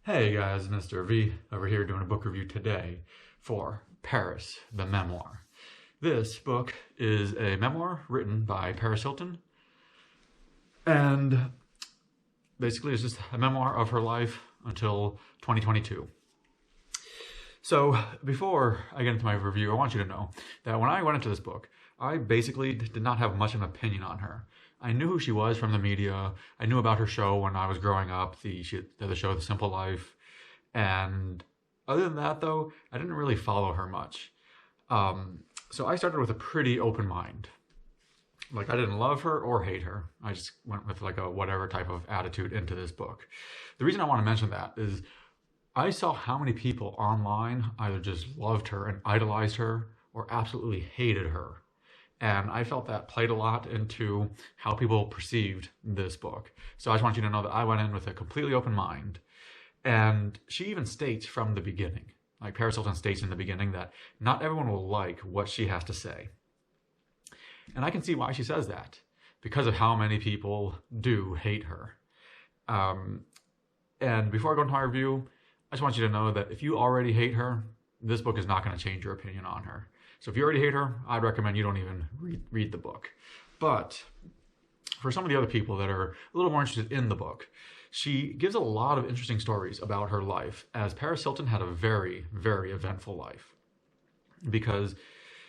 Hey guys, Mr. V over here doing a book review today for Paris, the Memoir. This book is a memoir written by Paris Hilton, and basically it's just a memoir of her life until 2022. So before I get into my review, I want you to know that when I went into this book, I basically did not have much of an opinion on her. I knew who she was from the media. I knew about her show when I was growing up, the show The Simple Life. And other than that, though, I didn't really follow her much. So I started with a pretty open mind. Like, I didn't love her or hate her. I just went with like a whatever type of attitude into this book. The reason I want to mention that is I saw how many people online either just loved her and idolized her or absolutely hated her. And I felt that played a lot into how people perceived this book. So I just want you to know that I went in with a completely open mind. And she even states from the beginning, like Paris Hilton states in the beginning, that not everyone will like what she has to say. And I can see why she says that, because of how many people do hate her. And before I go into my review, I just want you to know that if you already hate her, this book is not going to change your opinion on her. So if you already hate her, I'd recommend you don't even read the book. But for some of the other people that are a little more interested in the book, she gives a lot of interesting stories about her life, as Paris Hilton had a very, very eventful life. Because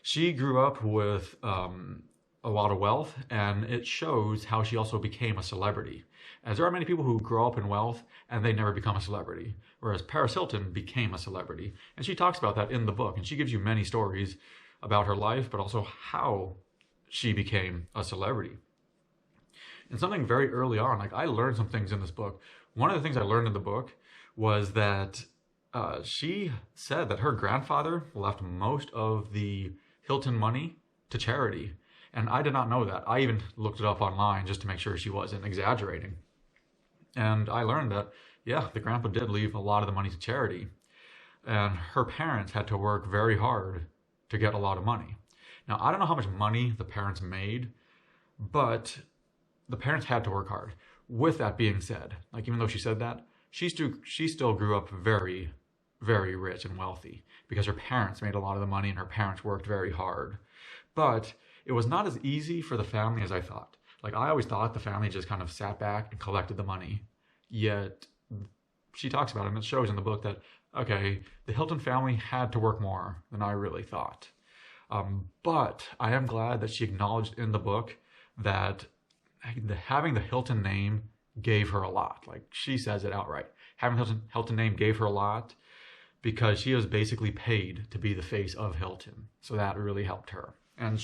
she grew up with a lot of wealth, and it shows how she also became a celebrity. As there are many people who grow up in wealth and they never become a celebrity, whereas Paris Hilton became a celebrity. And she talks about that in the book, and she gives you many stories about her life, but also how she became a celebrity. And something very early on, like I learned some things in this book. One of the things I learned in the book was that she said that her grandfather left most of the Hilton money to charity. And I did not know that. I even looked it up online just to make sure she wasn't exaggerating. And I learned that, yeah, the grandpa did leave a lot of the money to charity. And her parents had to work very hard to get a lot of money. Now, I don't know how much money the parents made, but the parents had to work hard. With that being said, like even though she said that, she still grew up very, very rich and wealthy because her parents made a lot of the money and her parents worked very hard. But it was not as easy for the family as I thought. Like I always thought the family just kind of sat back and collected the money. Yet she talks about it, and it shows in the book that, okay, the Hilton family had to work more than I really thought. But I am glad that she acknowledged in the book that having the Hilton name gave her a lot. Like she says it outright. Having the Hilton name gave her a lot because she was basically paid to be the face of Hilton. So that really helped her. And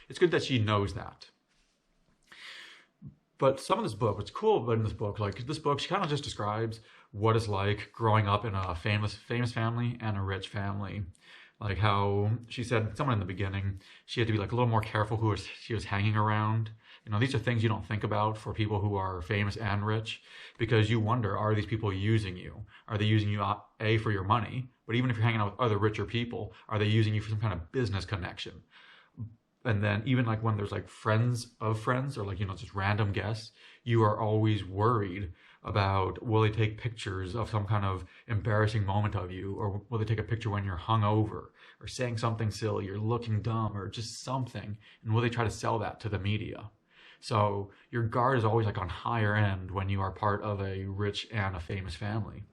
it's good that she knows that. But some of this book, what's cool about in this book, like this book, she kind of just describes what it's like growing up in a famous family and a rich family. Like how she said, someone in the beginning, she had to be like a little more careful who she was hanging around. You know, these are things you don't think about for people who are famous and rich, because you wonder, are these people using you? Are they using you, A, for your money? But even if you're hanging out with other richer people, are they using you for some kind of business connection? And then even like when there's like friends of friends or like, you know, just random guests, you are always worried about, will they take pictures of some kind of embarrassing moment of you? Or will they take a picture when you're hungover or saying something silly or looking dumb or just something? And will they try to sell that to the media? So your guard is always like on higher end when you are part of a rich and a famous family.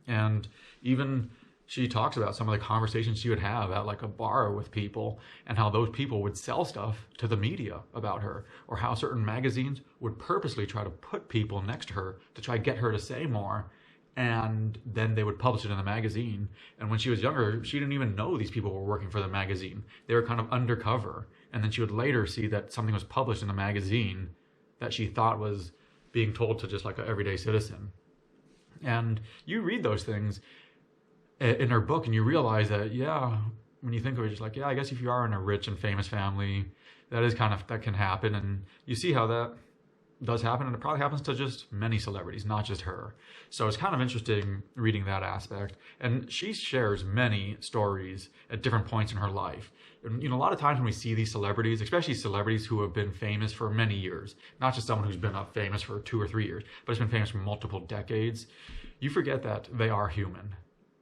And even she talks about some of the conversations she would have at like a bar with people and how those people would sell stuff to the media about her, or how certain magazines would purposely try to put people next to her to try to get her to say more. And then they would publish it in the magazine. And when she was younger, she didn't even know these people were working for the magazine. They were kind of undercover. And then she would later see that something was published in the magazine that she thought was being told to just like an everyday citizen. And you read those things in her book and you realize that, yeah, when you think of it, just like, yeah, I guess if you are in a rich and famous family, that can happen. And you see how that does happen, and it probably happens to just many celebrities, not just her. So it's kind of interesting reading that aspect. And she shares many stories at different points in her life. And, you know, a lot of times when we see these celebrities, especially celebrities who have been famous for many years, not just someone who's been famous for 2 or 3 years, but has been famous for multiple decades, you forget that they are human.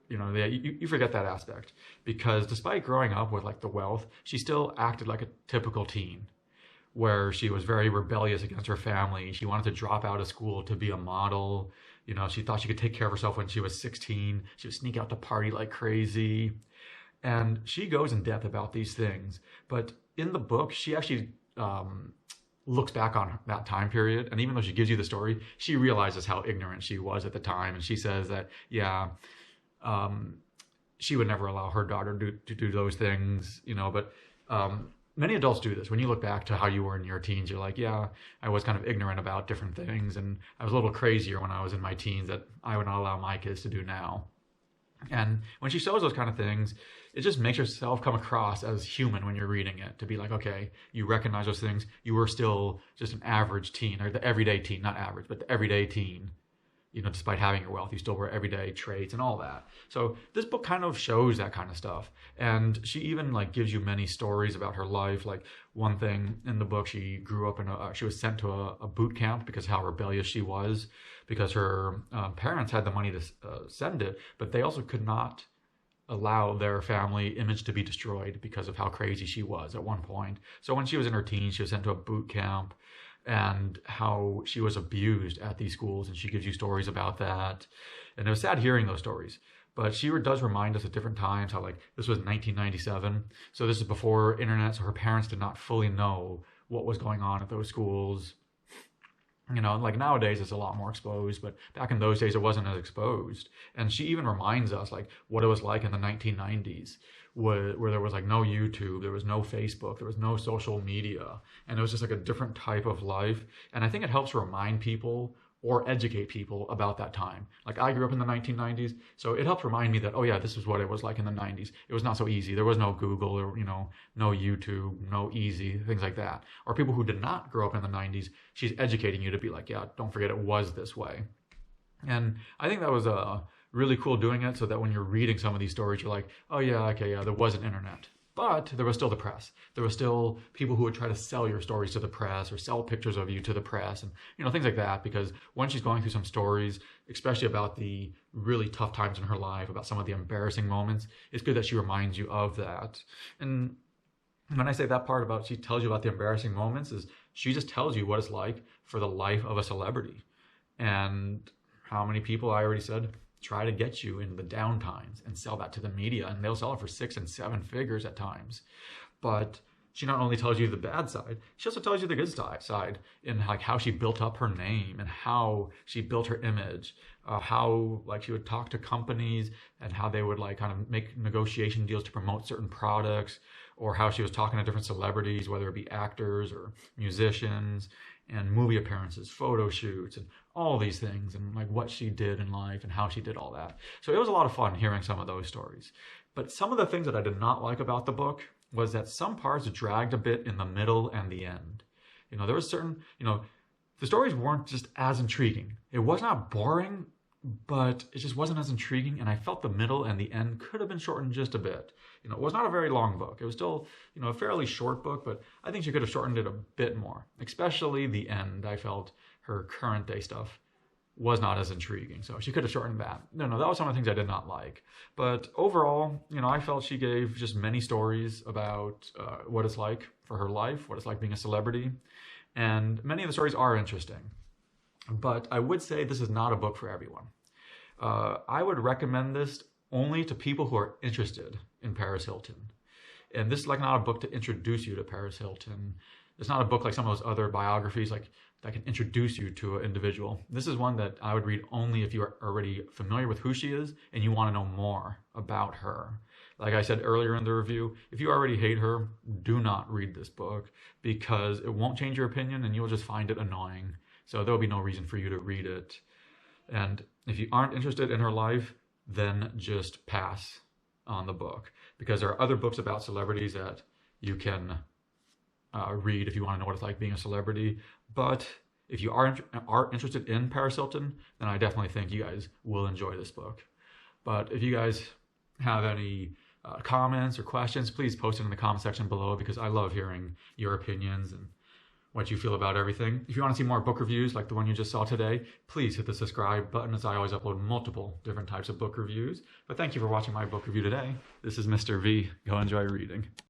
You forget that aspect, because despite growing up with like the wealth, she still acted like a typical teen, where she was very rebellious against her family. She wanted to drop out of school to be a model. She thought she could take care of herself when she was 16. She would sneak out to party like crazy. And she goes in depth about these things. But in the book, she actually looks back on that time period. And even though she gives you the story, she realizes how ignorant she was at the time. And she says that, yeah, she would never allow her daughter to do those things, but many adults do this. When you look back to how you were in your teens, you're like, yeah, I was kind of ignorant about different things, and I was a little crazier when I was in my teens that I would not allow my kids to do now. And when she shows those kind of things, it just makes yourself come across as human when you're reading it, to be like, okay, you recognize those things. You were still just an average teen, or the everyday teen, not average, but the everyday teen. Despite having your wealth, you still wear everyday traits and all that. So this book kind of shows that kind of stuff. And she even like gives you many stories about her life. Like one thing in the book, she grew up she was sent to a boot camp because of how rebellious she was, because her parents had the money to send it, but they also could not allow their family image to be destroyed because of how crazy she was at one point. So when she was in her teens, she was sent to a boot camp, and how she was abused at these schools, and she gives you stories about that. And it was sad hearing those stories, but she does remind us at different times how, like, this was 1997, so this is before internet, so her parents did not fully know what was going on at those schools. Like nowadays it's a lot more exposed, but back in those days it wasn't as exposed. And she even reminds us like what it was like in the 1990s, where there was like no YouTube, there was no Facebook, there was no social media, and it was just like a different type of life. And I think it helps remind people or educate people about that time. Like I grew up in the 1990s, so it helps remind me that, oh yeah, this is what it was like in the 90s. It was not so easy. There was no Google, or no YouTube, no easy, things like that. Or people who did not grow up in the 90s, she's educating you to be like, yeah, don't forget it was this way. And I think that was really cool doing it, so that when you're reading some of these stories, you're like, oh yeah, okay, yeah, there was an internet. But there was still the press. There was still people who would try to sell your stories to the press, or sell pictures of you to the press, and things like that. Because when she's going through some stories, especially about the really tough times in her life, about some of the embarrassing moments, it's good that she reminds you of that. And when I say that part about she tells you about the embarrassing moments, is she just tells you what it's like for the life of a celebrity. And how many people, I already said, try to get you in the down times and sell that to the media, and they'll sell it for 6 and 7 figures at times. But she not only tells you the bad side, she also tells you the good side, in like how she built up her name and how she built her image, how like she would talk to companies and how they would like kind of make negotiation deals to promote certain products, or how she was talking to different celebrities, whether it be actors or musicians, and movie appearances, photo shoots, and all these things, and like what she did in life and how she did all that. So it was a lot of fun hearing some of those stories. But some of the things that I did not like about the book was that some parts dragged a bit in the middle and the end. There was certain, the stories weren't just as intriguing. It was not boring, but it just wasn't as intriguing, and I felt the middle and the end could have been shortened just a bit. It was not a very long book. It was still, a fairly short book, but I think she could have shortened it a bit more, especially the end. I felt her current day stuff was not as intriguing, so she could have shortened that. No, that was some of the things I did not like. But overall, I felt she gave just many stories about what it's like for her life, what it's like being a celebrity, and many of the stories are interesting. But I would say this is not a book for everyone. I would recommend this only to people who are interested in Paris Hilton. And this is like not a book to introduce you to Paris Hilton. It's not a book like some of those other biographies like that can introduce you to an individual. This is one that I would read only if you are already familiar with who she is and you want to know more about her. Like I said earlier in the review, if you already hate her, do not read this book, because it won't change your opinion and you'll just find it annoying. So there'll be no reason for you to read it. And if you aren't interested in her life, then just pass on the book, because there are other books about celebrities that you can read if you want to know what it's like being a celebrity. But if you are interested in Paris Hilton, then I definitely think you guys will enjoy this book. But if you guys have any comments or questions, please post it in the comment section below, because I love hearing your opinions and what you feel about everything. If you want to see more book reviews like the one you just saw today, please hit the subscribe button, as I always upload multiple different types of book reviews. But thank you for watching my book review today. This is Mr. V. Go enjoy reading.